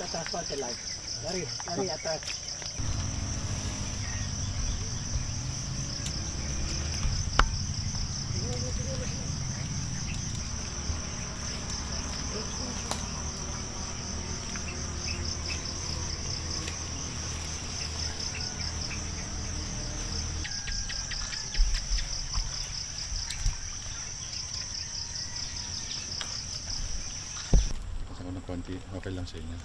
atas konti lang. Lari atas. Ako ng konti, okay lang sa inyo.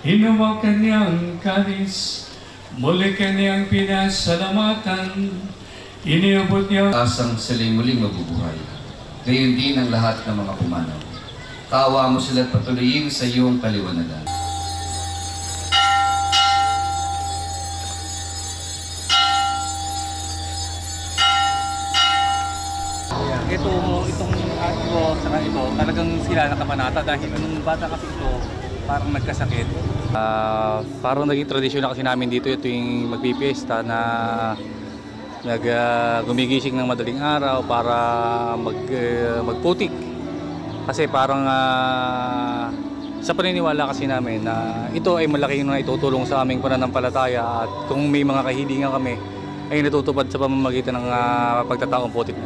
Inuwa kanyang kanis, muli kanyang pinasalamatan, iniabot niya asang sila'y muling mabubuhay. Gayon din ang lahat ng mga pumanaw. Kaawa mo sila at patuloyin sa iyong kaliwanagan. Itong ito, saka ito, talagang sila nakapanata dahil nung bata kasi ito, parang nagkasakit. Parang naging tradisyon na kasi namin dito ito yung magpipiesta na gumigising ng madaling araw para magputik. Kasi parang sa paniniwala kasi namin na ito ay malaking itutulong sa aming pananampalataya at kung may mga kahilingan kami ay natutupad sa pamamagitan ng pagtataong putik.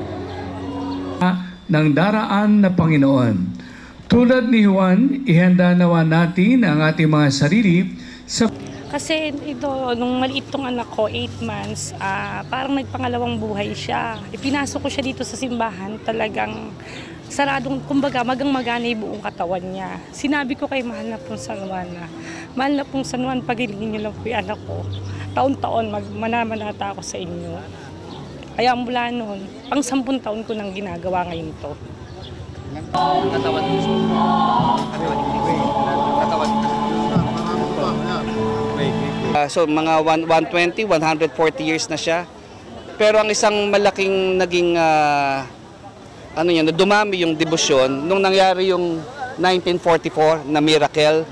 ng daraan na Panginoon. Tulad ni Juan, ihanda nawa natin ang ating mga sarili sa... Kasi ito, nung maliit tong anak ko, 8 months, parang nagpangalawang buhay siya. Ipinasok ko siya dito sa simbahan, talagang saradong, kumbaga, magang-magana yung buong katawan niya. Sinabi ko kay mahal na pong San Juan na, mahal na pong San Juan, pagilingin niyo lang po yung anak ko. Taon-taon, manamanata ako sa inyo. Kaya mula noon, pang 10 taon ko nang ginagawa ngayon to. So mga 120, 140 years na siya. Pero ang isang malaking naging dumami yung debosyon nung nangyari yung 1944 na miracle.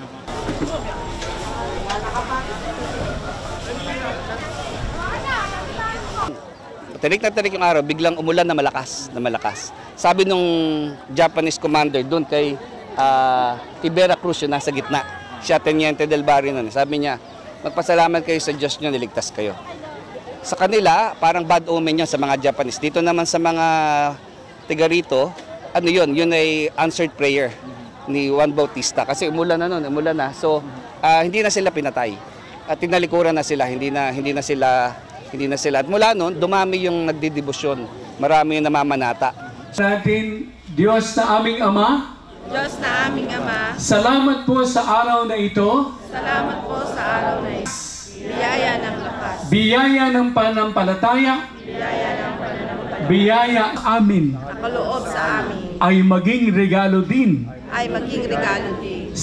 Tarik na tarik yung araw, biglang umulan na malakas. Sabi nung Japanese commander doon kay Tibera Cruz, yung nasa gitna, siya Teniente del Barrio nun, sabi niya, magpasalamat kayo sa Diyos niyo, niligtas kayo. Sa kanila, parang bad omen yun sa mga Japanese. Dito naman sa mga tiga rito, yun ay answered prayer ni Juan Bautista. Kasi umulan na. So, hindi na sila pinatay. At tinalikuran na sila, hindi na sila. At mula noon, dumami yung nagdidibusyon. Marami yung namamanata. Natin, Diyos na aming Ama, Diyos na aming Ama, salamat po sa araw na ito. salamat po sa araw na ito. Biyaya ng lakas, Biyaya ng pananampalataya, biyaya ng pananampalataya, biyaya amin nakaloob sa amin, ay maging regalo din ay maging regalo din